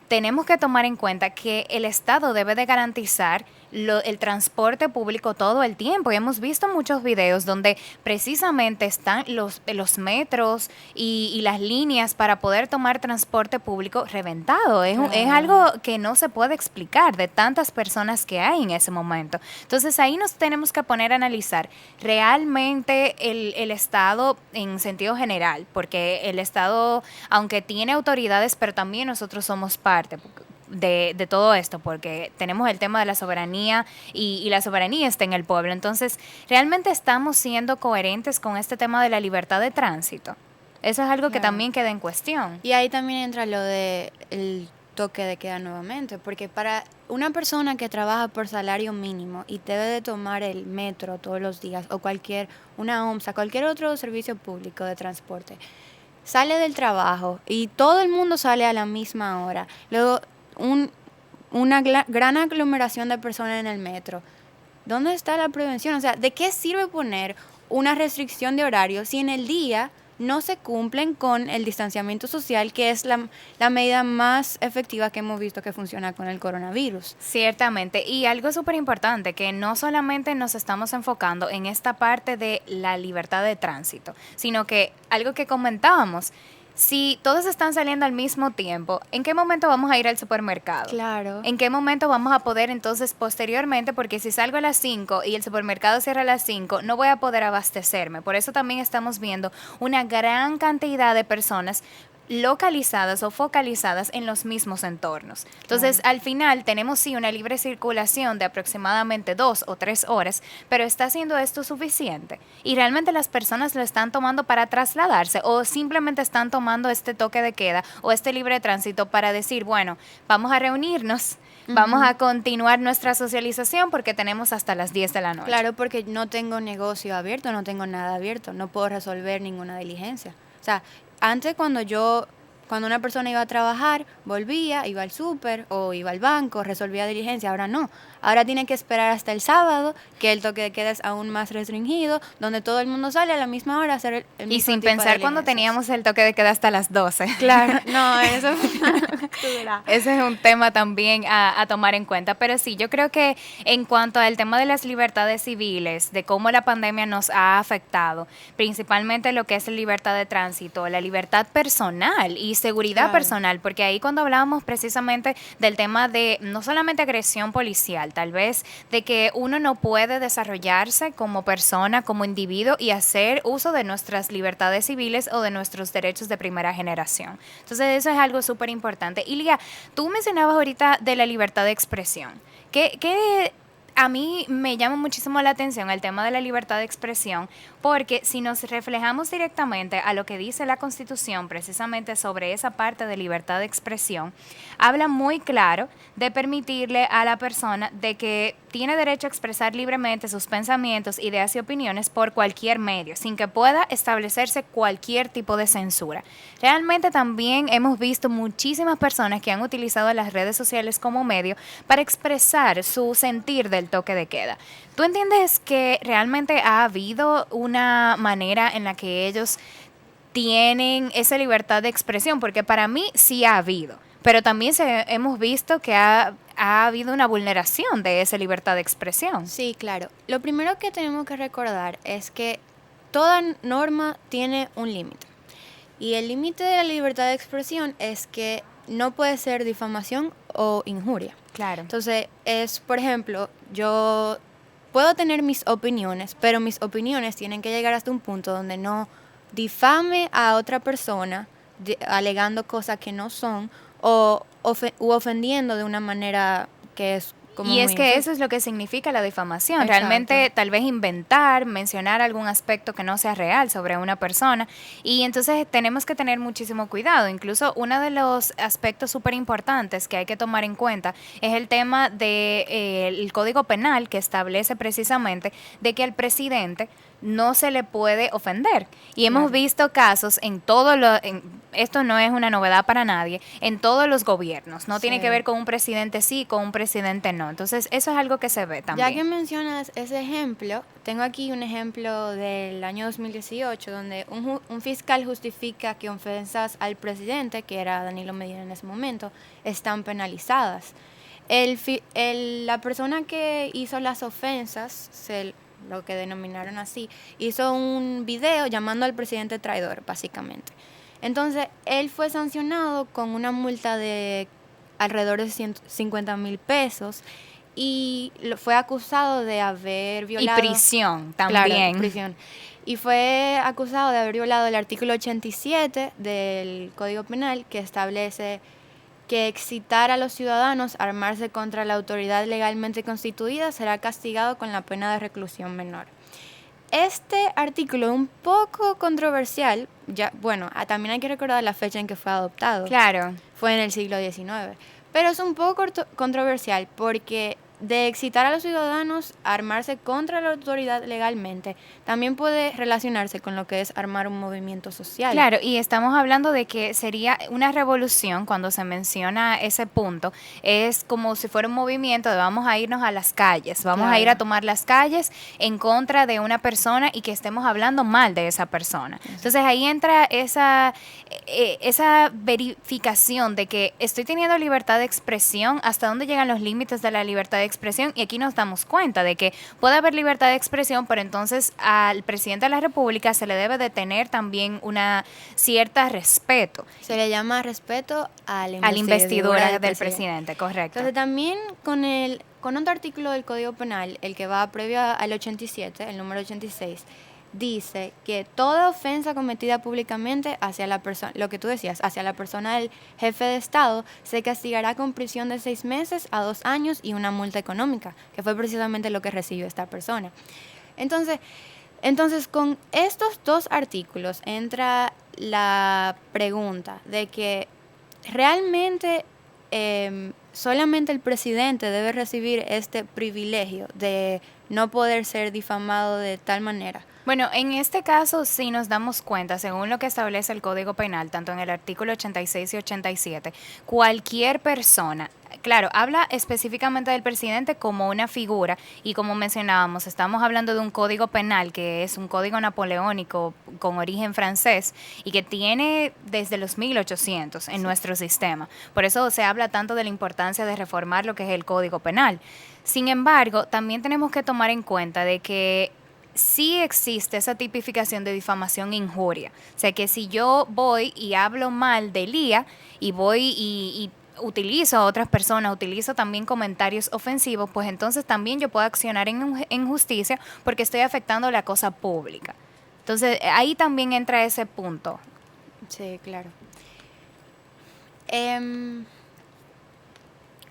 tenemos que tomar en cuenta que el Estado debe de garantizar el transporte público todo el tiempo. Y hemos visto muchos videos donde precisamente están los metros y las líneas para poder tomar transporte público reventado. Es algo que no se puede explicar de tantas personas que hay en ese momento. Entonces ahí nos tenemos que poner a analizar realmente el Estado en sentido general, porque el Estado, aunque tiene autoridades, pero también nosotros somos parte de todo esto, porque tenemos el tema de la soberanía y la soberanía está en el pueblo. Entonces, ¿realmente estamos siendo coherentes con este tema de la libertad de tránsito? Eso es algo que también queda en cuestión.
Y ahí también entra lo de el toque de queda nuevamente, porque para una persona que trabaja por salario mínimo y debe de tomar el metro todos los días o una OMSA, cualquier otro servicio público de transporte, sale del trabajo y todo el mundo sale a la misma hora, luego una gran aglomeración de personas en el metro. ¿Dónde está la prevención? O sea, ¿de qué sirve poner una restricción de horario si en el día no se cumplen con el distanciamiento social, que es la medida más efectiva que hemos visto que funciona con el coronavirus?
Ciertamente, y algo súper importante, que no solamente nos estamos enfocando en esta parte de la libertad de tránsito, sino que algo que comentábamos, si todos están saliendo al mismo tiempo, ¿en qué momento vamos a ir al supermercado?
Claro.
¿En qué momento vamos a poder entonces posteriormente? Porque si salgo a las 5 y el supermercado cierra a las 5, no voy a poder abastecerme. Por eso también estamos viendo una gran cantidad de personas localizadas o focalizadas en los mismos entornos. Entonces, al final tenemos sí una libre circulación de aproximadamente 2 o 3 horas, pero ¿está siendo esto suficiente? Y realmente las personas lo están tomando para trasladarse o simplemente están tomando este toque de queda o este libre tránsito para decir, bueno, vamos a reunirnos, vamos a continuar nuestra socialización porque tenemos hasta las 10 de la noche.
Claro, porque no tengo negocio abierto, no tengo nada abierto, no puedo resolver ninguna diligencia. O sea, antes cuando una persona iba a trabajar, volvía, iba al súper o iba al banco, resolvía diligencia. Ahora no. Ahora tiene que esperar hasta el sábado, que el toque de queda es aún más restringido, donde todo el mundo sale a la misma hora a hacer el mismo
y sin
tipo de
pensar cuando
diligencias.
teníamos el toque de queda hasta las 12.
Claro, no, eso
ese es un tema también a tomar en cuenta. Pero sí, yo creo que en cuanto al tema de las libertades civiles, de cómo la pandemia nos ha afectado, principalmente lo que es la libertad de tránsito, la libertad personal y seguridad personal, porque ahí cuando hablábamos precisamente del tema de no solamente agresión policial, tal vez de que uno no puede desarrollarse como persona, como individuo y hacer uso de nuestras libertades civiles o de nuestros derechos de primera generación. Entonces eso es algo súper importante. Y Lía, tú mencionabas ahorita de la libertad de expresión. ¿Qué a mí me llama muchísimo la atención el tema de la libertad de expresión, porque si nos reflejamos directamente a lo que dice la Constitución precisamente sobre esa parte de libertad de expresión, habla muy claro de permitirle a la persona de que tiene derecho a expresar libremente sus pensamientos, ideas y opiniones por cualquier medio, sin que pueda establecerse cualquier tipo de censura. Realmente también hemos visto muchísimas personas que han utilizado las redes sociales como medio para expresar su sentir del toque de queda. ¿Tú entiendes que realmente ha habido una manera en la que ellos tienen esa libertad de expresión? Porque para mí sí ha habido, pero también hemos visto que ha habido una vulneración de esa libertad de expresión.
Sí, claro. Lo primero que tenemos que recordar es que toda norma tiene un límite. Y el límite de la libertad de expresión es que no puede ser difamación o injuria.
Claro.
Entonces, por ejemplo, yo puedo tener mis opiniones, pero mis opiniones tienen que llegar hasta un punto donde no difame a otra persona alegando cosas que no son u ofendiendo de una manera que es como
y es que eso es lo que significa la difamación.
Exacto.
Realmente tal vez inventar, mencionar algún aspecto que no sea real sobre una persona, y entonces tenemos que tener muchísimo cuidado. Incluso uno de los aspectos súper importantes que hay que tomar en cuenta es el tema del Código Penal, que establece precisamente de que al presidente no se le puede ofender. Y hemos visto casos en todo esto no es una novedad para nadie, en todos los gobiernos. No tiene que ver con un presidente sí, con un presidente no. Entonces, eso es algo que se ve también.
Ya que mencionas ese ejemplo, tengo aquí un ejemplo del año 2018, donde un fiscal justifica que ofensas al presidente, que era Danilo Medina en ese momento, están penalizadas. La persona que hizo las ofensas, lo que denominaron así, hizo un video llamando al presidente traidor, básicamente. Entonces, él fue sancionado con una multa de alrededor de 150,000 pesos y fue acusado de haber violado...
Y prisión también.
Claro, prisión. Y fue acusado de haber violado el artículo 87 del Código Penal, que establece que excitar a los ciudadanos a armarse contra la autoridad legalmente constituida será castigado con la pena de reclusión menor. Este artículo es un poco controversial, también hay que recordar la fecha en que fue adoptado.
Claro.
Fue en el siglo XIX, pero es un poco controversial porque de excitar a los ciudadanos a armarse contra la autoridad legalmente, también puede relacionarse con lo que es armar un movimiento social.
Claro, y estamos hablando de que sería una revolución, cuando se menciona ese punto, es como si fuera un movimiento de vamos a irnos a las calles, vamos a ir a tomar las calles en contra de una persona y que estemos hablando mal de esa persona. Entonces ahí entra esa verificación de que estoy teniendo libertad de expresión, hasta dónde llegan los límites de la libertad de expresión, y aquí nos damos cuenta de que puede haber libertad de expresión, pero entonces al presidente de la República se le debe de tener también una cierta respeto.
Se le llama respeto a la
investidura del presidente, correcto.
Entonces también con otro artículo del Código Penal, el que va previo al 87, el número 86, dice que toda ofensa cometida públicamente hacia la persona, lo que tú decías, hacia la persona del jefe de Estado, se castigará con prisión de 6 meses a 2 años y una multa económica, que fue precisamente lo que recibió esta persona. Entonces, con estos dos artículos entra la pregunta de que realmente solamente el presidente debe recibir este privilegio de no poder ser difamado de tal manera.
Bueno, en este caso, si nos damos cuenta, según lo que establece el Código Penal, tanto en el artículo 86 y 87, cualquier persona, claro, habla específicamente del presidente como una figura, y como mencionábamos, estamos hablando de un código penal que es un código napoleónico con origen francés y que tiene desde los 1800 en nuestro sistema. Por eso se habla tanto de la importancia de reformar lo que es el Código Penal. Sin embargo, también tenemos que tomar en cuenta de que sí existe esa tipificación de difamación e injuria. O sea, que si yo voy y hablo mal de Lía y voy y utilizo a otras personas, utilizo también comentarios ofensivos, pues entonces también yo puedo accionar en justicia porque estoy afectando la cosa pública. Entonces, ahí también entra ese punto.
Sí, claro.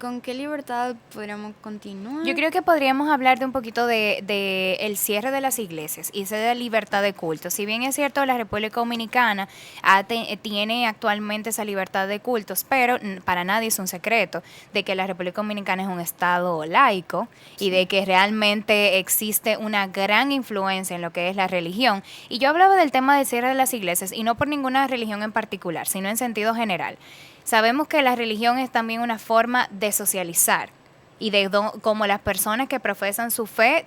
¿Con qué libertad podríamos continuar?
Yo creo que podríamos hablar de un poquito de el cierre de las iglesias y ese de libertad de culto. Si bien es cierto, la República Dominicana tiene actualmente esa libertad de cultos, pero para nadie es un secreto de que la República Dominicana es un estado laico y de que realmente existe una gran influencia en lo que es la religión. Y yo hablaba del tema del cierre de las iglesias y no por ninguna religión en particular, sino en sentido general. Sabemos que la religión es también una forma de socializar y como las personas que profesan su fe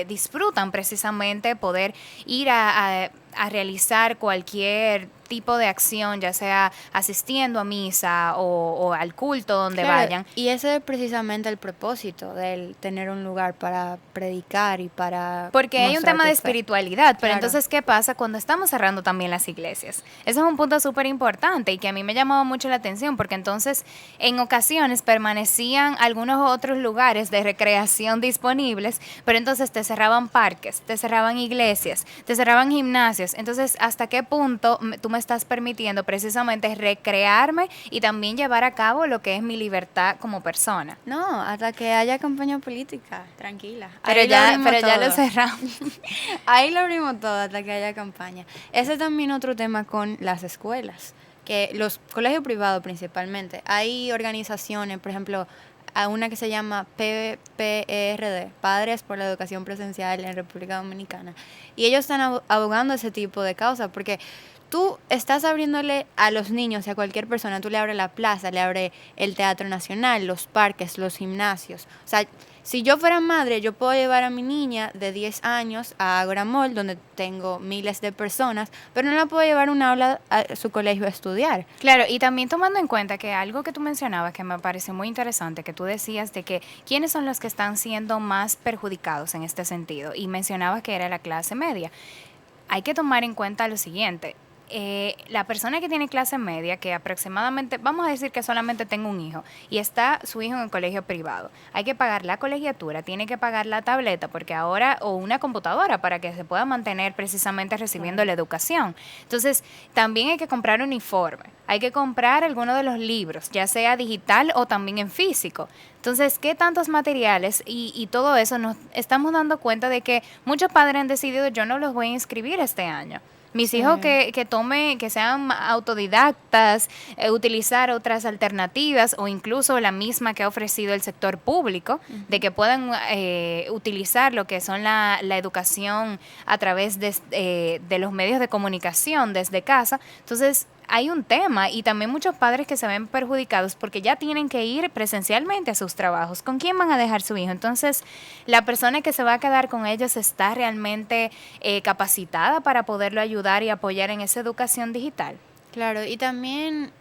disfrutan precisamente poder ir a realizar cualquier tipo de acción, ya sea asistiendo a misa o al culto donde vayan.
Y ese es precisamente el propósito del tener un lugar para predicar y para...
Porque hay un tema de
fe.
Espiritualidad, pero
Claro.
Entonces, ¿qué pasa cuando estamos cerrando también las iglesias? Ese es un punto súper importante y que a mí me llamaba mucho la atención, porque entonces en ocasiones permanecían algunos otros lugares de recreación disponibles, pero entonces te cerraban parques, te cerraban iglesias, te cerraban gimnasios. Entonces, ¿hasta qué punto tú me estás permitiendo precisamente recrearme y también llevar a cabo lo que es mi libertad como persona?
No, hasta que haya campaña política, tranquila.
Pero
Ahí
ya
todo.
lo cerramos.
Ahí lo abrimos todo hasta que haya campaña. Ese es también otro tema con las escuelas, que los colegios privados principalmente. Hay organizaciones, por ejemplo, a una que se llama PPERD, Padres por la Educación Presencial en República Dominicana. Y ellos están abogando ese tipo de causa, porque tú estás abriéndole a los niños y a cualquier persona, tú le abres la plaza, le abres el Teatro Nacional, los parques, los gimnasios. O sea, si yo fuera madre, yo puedo llevar a mi niña de 10 años a Ágora Mall, donde tengo miles de personas, pero no la puedo llevar a un aula a su colegio a estudiar.
Claro, y también tomando en cuenta que algo que tú mencionabas que me pareció muy interesante, que tú decías de que quiénes son los que están siendo más perjudicados en este sentido, y mencionabas que era la clase media. Hay que tomar en cuenta lo siguiente. La persona que tiene clase media, que aproximadamente, vamos a decir que solamente tengo un hijo y está su hijo en el colegio privado, hay que pagar la colegiatura, tiene que pagar la tableta, porque ahora, o una computadora para que se pueda mantener precisamente recibiendo la educación. Entonces, también hay que comprar uniforme, hay que comprar alguno de los libros, ya sea digital o también en físico. Entonces, ¿qué tantos materiales y todo eso? Nos estamos dando cuenta de que muchos padres han decidido, yo no los voy a inscribir este año. Mis hijos que sean autodidactas, utilizar otras alternativas o incluso la misma que ha ofrecido el sector público, de que puedan utilizar lo que son la educación a través de los medios de comunicación desde casa. Entonces, hay un tema y también muchos padres que se ven perjudicados porque ya tienen que ir presencialmente a sus trabajos. ¿Con quién van a dejar su hijo? Entonces, la persona que se va a quedar con ellos está realmente capacitada para poderlo ayudar y apoyar en esa educación digital.
Claro, y también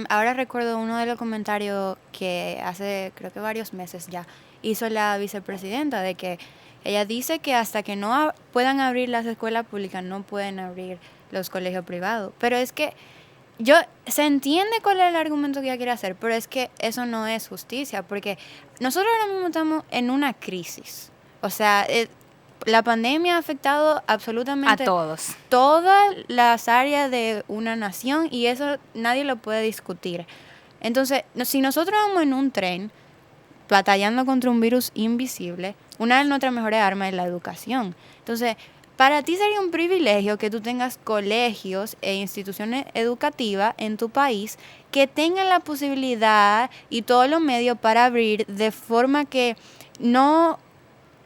ahora recuerdo uno de los comentarios que hace creo que varios meses ya hizo la vicepresidenta, de que ella dice que hasta que no puedan abrir las escuelas públicas no pueden abrir los colegios privados. Pero es que se entiende cuál es el argumento que ella quiere hacer, pero es que eso no es justicia, porque nosotros ahora mismo estamos en una crisis. O sea, la pandemia ha afectado absolutamente
a todos,
todas las áreas de una nación, y eso nadie lo puede discutir. Entonces, si nosotros vamos en un tren batallando contra un virus invisible, una de nuestras mejores armas es la educación. Entonces, para ti sería un privilegio que tú tengas colegios e instituciones educativas en tu país que tengan la posibilidad y todos los medios para abrir de forma que no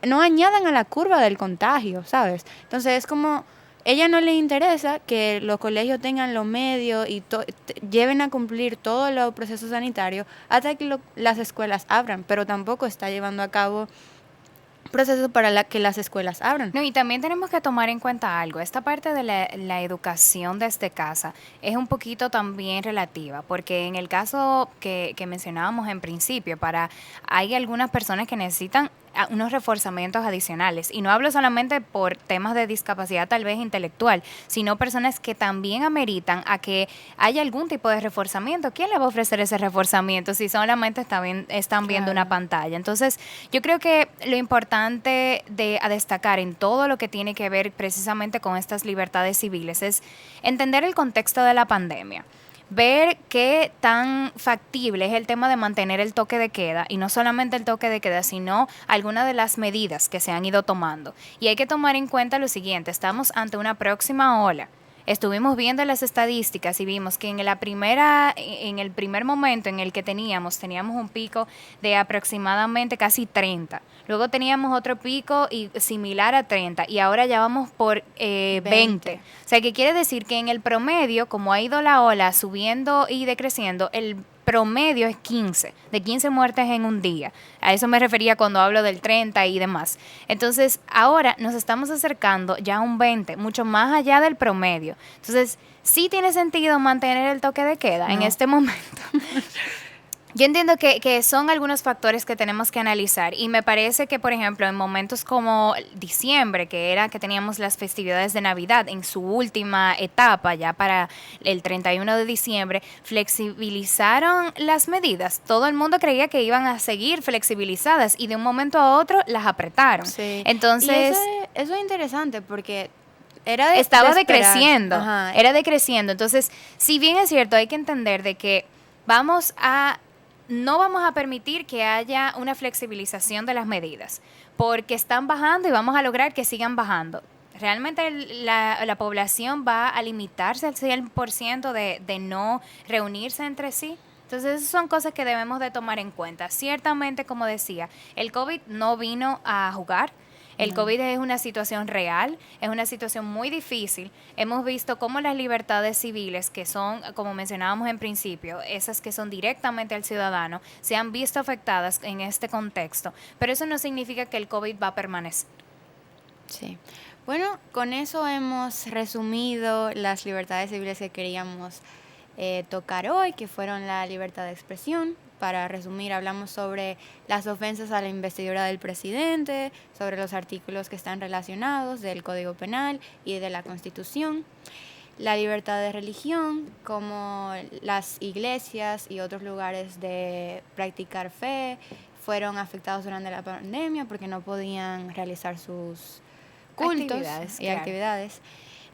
añadan a la curva del contagio, ¿sabes? Entonces es como, ella no le interesa que los colegios tengan los medios y lleven a cumplir todos los procesos sanitarios hasta que las escuelas abran, pero tampoco está llevando a cabo proceso para que las escuelas abran.
No, y también tenemos que tomar en cuenta algo. Esta parte de la educación desde casa es un poquito también relativa, porque en el caso que mencionábamos en principio, hay algunas personas que necesitan unos reforzamientos adicionales, y no hablo solamente por temas de discapacidad tal vez intelectual, sino personas que también ameritan a que haya algún tipo de reforzamiento. ¿Quién le va a ofrecer ese reforzamiento si solamente están viendo una pantalla? Entonces, yo creo que lo importante a destacar en todo lo que tiene que ver precisamente con estas libertades civiles es entender el contexto de la pandemia. Ver qué tan factible es el tema de mantener el toque de queda, y no solamente el toque de queda, sino algunas de las medidas que se han ido tomando. Y hay que tomar en cuenta lo siguiente: estamos ante una próxima ola. Estuvimos viendo las estadísticas y vimos que en el primer momento en el que teníamos un pico de aproximadamente casi 30. Luego teníamos otro pico similar a 30 y ahora ya vamos por 20. O sea, que quiere decir que en el promedio, como ha ido la ola subiendo y decreciendo, el promedio es 15 muertes en un día. A eso me refería cuando hablo del 30 y demás. Entonces, ahora nos estamos acercando ya a un 20, mucho más allá del promedio. Entonces, sí tiene sentido mantener el toque de queda en este momento. Yo entiendo que son algunos factores que tenemos que analizar, y me parece que, por ejemplo, en momentos como diciembre, que teníamos las festividades de Navidad en su última etapa, ya para el 31 de diciembre, flexibilizaron las medidas. Todo el mundo creía que iban a seguir flexibilizadas y de un momento a otro las apretaron.
Sí.
Entonces,
y eso es interesante porque
estaba decreciendo. Era decreciendo. Entonces, si bien es cierto, hay que entender de que no vamos a permitir que haya una flexibilización de las medidas, porque están bajando y vamos a lograr que sigan bajando. ¿Realmente la población va a limitarse al 100% de no reunirse entre sí? Entonces, esas son cosas que debemos de tomar en cuenta. Ciertamente, como decía, el COVID no vino a jugar. El COVID es una situación real, es una situación muy difícil. Hemos visto cómo las libertades civiles, que son, como mencionábamos en principio, esas que son directamente al ciudadano, se han visto afectadas en este contexto. Pero eso no significa que el COVID va a permanecer.
Sí. Bueno, con eso hemos resumido las libertades civiles que queríamos tocar hoy, que fueron la libertad de expresión. Para resumir, hablamos sobre las ofensas a la investidura del presidente, sobre los artículos que están relacionados del Código Penal y de la Constitución, la libertad de religión, como las iglesias y otros lugares de practicar fe fueron afectados durante la pandemia porque no podían realizar sus cultos y actividades.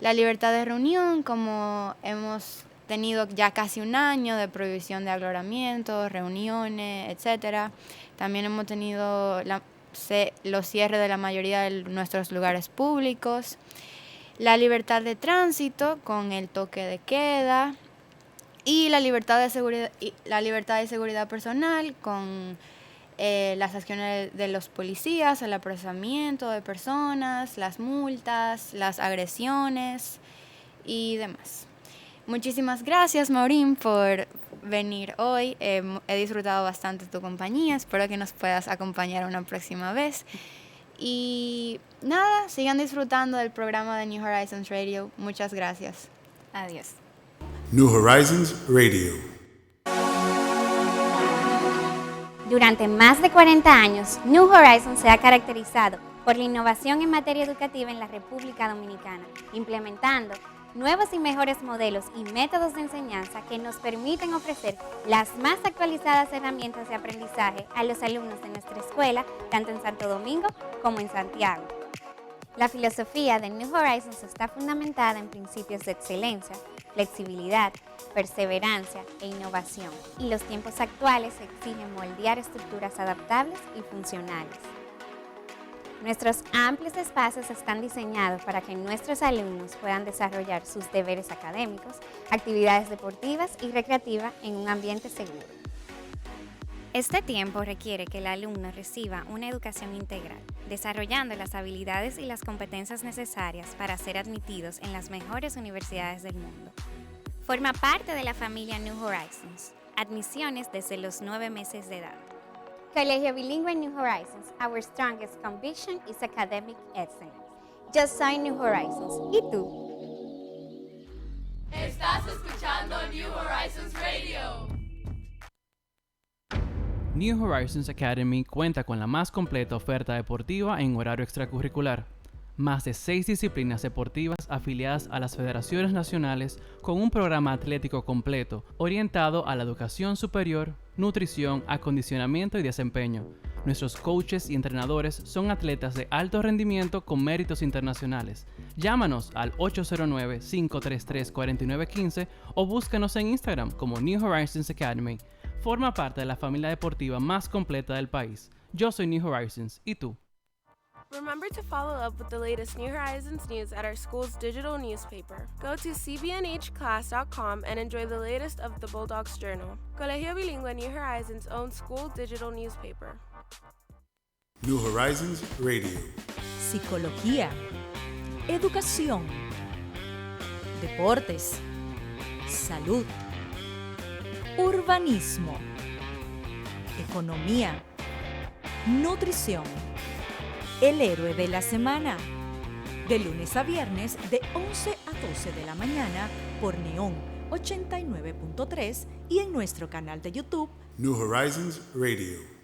La libertad de reunión, como hemos tenido ya casi un año de prohibición de aglomeramientos, reuniones, etcétera. También hemos tenido los cierres de la mayoría de nuestros lugares públicos. La libertad de tránsito con el toque de queda y la libertad de seguridad personal con las acciones de los policías, el apresamiento de personas, las multas, las agresiones y demás. Muchísimas gracias, Maurín, por venir hoy. He disfrutado bastante tu compañía. Espero que nos puedas acompañar una próxima vez. Y nada, sigan disfrutando del programa de New Horizons Radio. Muchas gracias.
Adiós.
New Horizons Radio.
Durante más de 40 años, New Horizons se ha caracterizado por la innovación en materia educativa en la República Dominicana, implementando nuevos y mejores modelos y métodos de enseñanza que nos permiten ofrecer las más actualizadas herramientas de aprendizaje a los alumnos de nuestra escuela, tanto en Santo Domingo como en Santiago. La filosofía de New Horizons está fundamentada en principios de excelencia, flexibilidad, perseverancia e innovación, y los tiempos actuales exigen moldear estructuras adaptables y funcionales. Nuestros amplios espacios están diseñados para que nuestros alumnos puedan desarrollar sus deberes académicos, actividades deportivas y recreativas en un ambiente seguro. Este tiempo requiere que el alumno reciba una educación integral, desarrollando las habilidades y las competencias necesarias para ser admitidos en las mejores universidades del mundo. Forma parte de la familia New Horizons. Admisiones desde los 9 meses de edad. Colegio Bilingüe New Horizons. Our strongest conviction is academic excellence. Just sign New Horizons. ¿Y tú?
Estás escuchando New Horizons Radio.
New Horizons Academy cuenta con la más completa oferta deportiva en horario extracurricular. Más de 6 disciplinas deportivas afiliadas a las federaciones nacionales con un programa atlético completo orientado a la educación superior, nutrición, acondicionamiento y desempeño. Nuestros coaches y entrenadores son atletas de alto rendimiento con méritos internacionales. Llámanos al 809-533-4915 o búscanos en Instagram como New Horizons Academy. Forma parte de la familia deportiva más completa del país. Yo soy New Horizons, ¿y tú?
Remember to follow up with the latest New Horizons news at our school's digital newspaper. Go to cbnhclass.com and enjoy the latest of the Bulldogs Journal, Colegio Bilingüe New Horizons' own school digital newspaper.
New Horizons Radio.
Psicología, educación, deportes, salud, urbanismo, economía, nutrición. El héroe de la semana. De lunes a viernes de 11 a 12 de la mañana por Neón 89.3 y en nuestro canal de YouTube
New Horizons Radio.